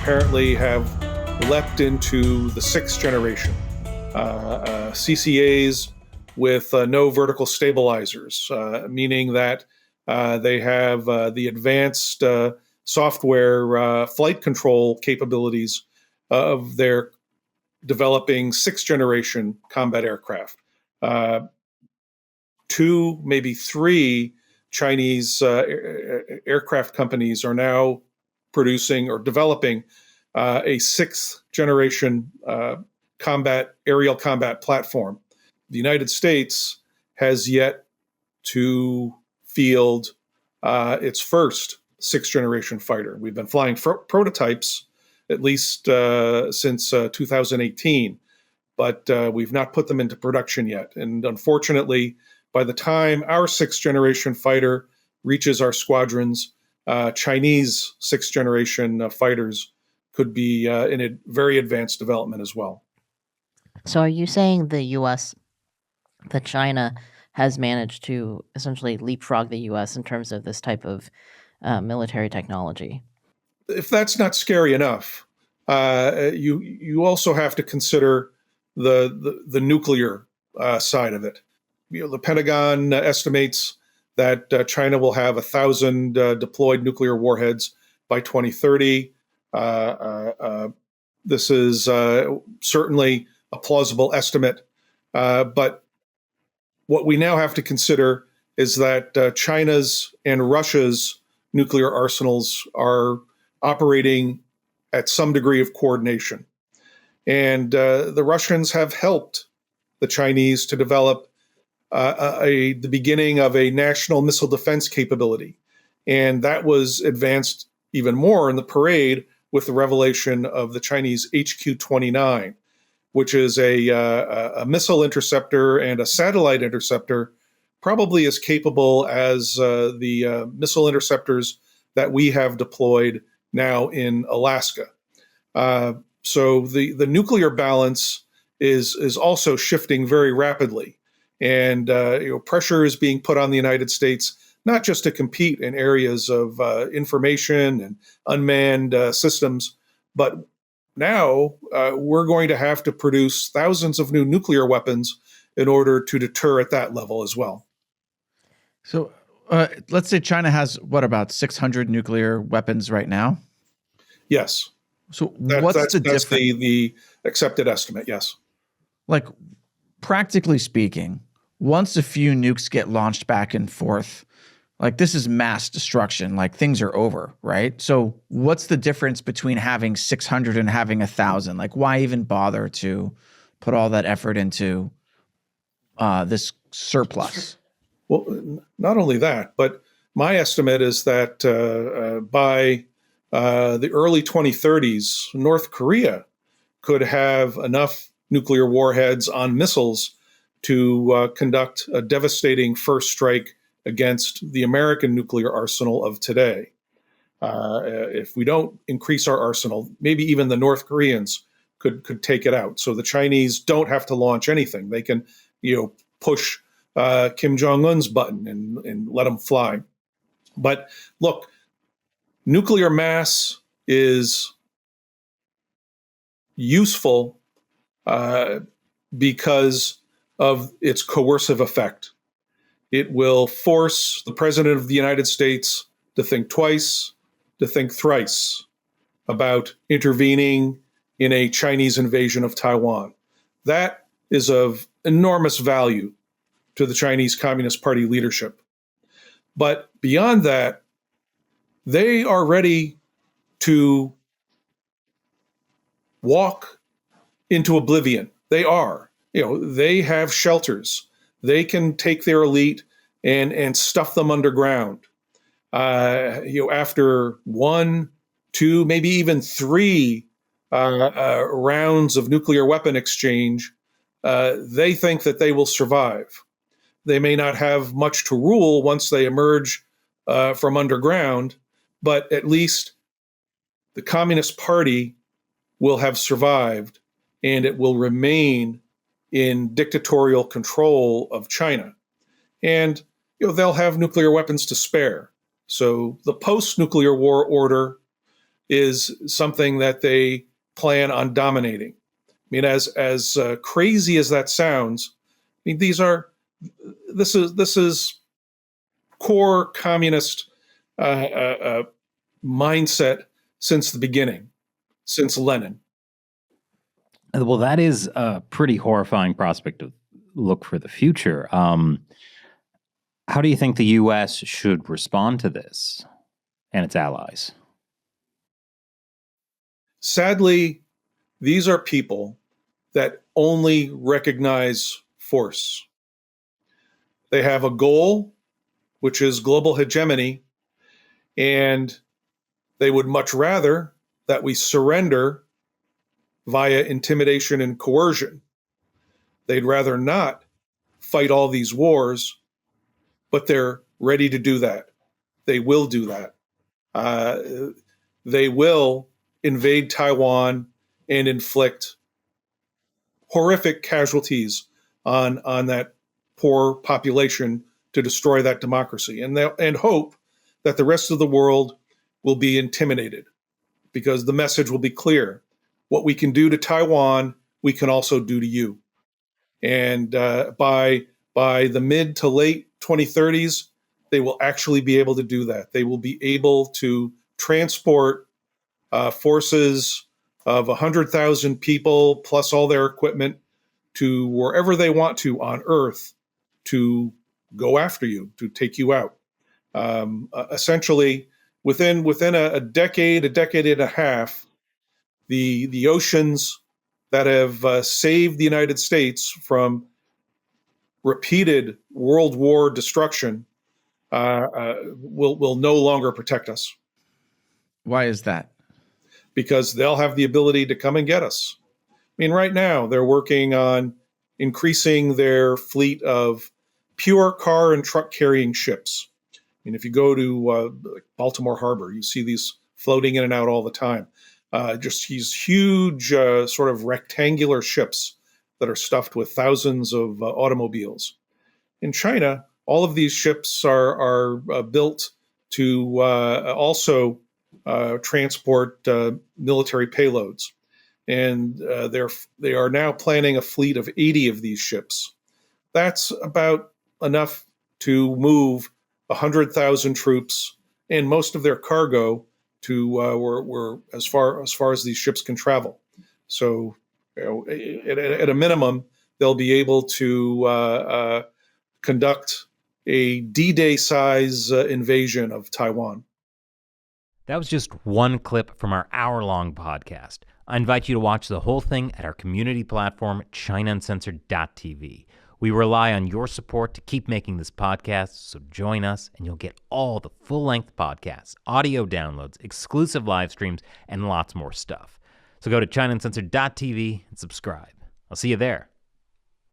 apparently have leapt into the sixth generation. CCAs with no vertical stabilizers, meaning that they have the advanced software flight control capabilities of their developing sixth generation combat aircraft. Two, maybe three Chinese aircraft companies are now producing or developing a sixth generation aerial combat platform. The United States has yet to field its first sixth generation fighter. We've been flying prototypes at least since 2018, but we've not put them into production yet. And unfortunately, by the time our sixth generation fighter reaches our squadrons, Chinese sixth generation fighters could be in a very advanced development as well. So are you saying that China has managed to essentially leapfrog the U.S. in terms of this type of military technology? If that's not scary enough, you also have to consider the nuclear side of it. The Pentagon estimates that China will have 1,000 deployed nuclear warheads by 2030. This is certainly a plausible estimate, but what we now have to consider is that China's and Russia's nuclear arsenals are operating at some degree of coordination. And the Russians have helped the Chinese to develop the beginning of a national missile defense capability. And that was advanced even more in the parade with the revelation of the Chinese HQ-29, which is a missile interceptor and a satellite interceptor, probably as capable as the missile interceptors that we have deployed now in Alaska. So the nuclear balance is also shifting very rapidly. And pressure is being put on the United States, not just to compete in areas of information and unmanned systems, but now we're going to have to produce thousands of new nuclear weapons in order to deter at that level as well. So let's say China has, about 600 nuclear weapons right now? Yes. So what's the difference? That's the accepted estimate, yes. Like, practically speaking, once a few nukes get launched back and forth, like, this is mass destruction, like things are over, right? So what's the difference between having 600 and having 1,000? Like, why even bother to put all that effort into this surplus? Well, not only that, but my estimate is that by the early 2030s, North Korea could have enough nuclear warheads on missiles to conduct a devastating first strike against the American nuclear arsenal of today. If we don't increase our arsenal, maybe even the North Koreans could take it out. So the Chinese don't have to launch anything. They can, push Kim Jong-un's button and let them fly. But look, nuclear mass is useful because of its coercive effect. It will force the President of the United States to think twice, to think thrice about intervening in a Chinese invasion of Taiwan. That is of enormous value to the Chinese Communist Party leadership. But beyond that, they are ready to walk into oblivion. They are. They have shelters. They can take their elite and stuff them underground. After 1, 2, maybe even 3 rounds of nuclear weapon exchange, they think that they will survive. They may not have much to rule once they emerge from underground, but at least the Communist Party will have survived, and it will remain in dictatorial control of China. And they'll have nuclear weapons to spare. So the post-nuclear war order is something that they plan on dominating. I mean, as crazy as that sounds, I mean, this is core communist mindset since the beginning, since Lenin. Well, that is a pretty horrifying prospect to look for the future. How do you think the U.S. should respond to this and its allies? Sadly, these are people that only recognize force. They have a goal, which is global hegemony, and they would much rather that we surrender via intimidation and coercion. They'd rather not fight all these wars, but they're ready to do that. They will do that. They will invade Taiwan and inflict horrific casualties on that poor population to destroy that democracy, and hope that the rest of the world will be intimidated, because the message will be clear. What we can do to Taiwan, we can also do to you. And by the mid to late 2030s, they will actually be able to do that. They will be able to transport forces of 100,000 people plus all their equipment to wherever they want to on Earth to go after you, to take you out. Essentially, within a decade and a half, the oceans that have saved the United States from repeated world war destruction will no longer protect us. Why is that? Because they'll have the ability to come and get us. I mean, right now they're working on increasing their fleet of pure car and truck carrying ships. I mean, if you go to Baltimore Harbor, you see these floating in and out all the time. Just these huge sort of rectangular ships that are stuffed with thousands of automobiles. In China, all of these ships are built to also transport military payloads. And they are now planning a fleet of 80 of these ships. That's about enough to move 100,000 troops and most of their cargo to where as far as these ships can travel. So, at a minimum, they'll be able to conduct a D-Day size invasion of Taiwan. That was just one clip from our hour-long podcast. I invite you to watch the whole thing at our community platform, ChinaUncensored.tv. We rely on your support to keep making this podcast, so join us and you'll get all the full-length podcasts, audio downloads, exclusive live streams, and lots more stuff. So go to ChinaUncensored.tv and subscribe. I'll see you there.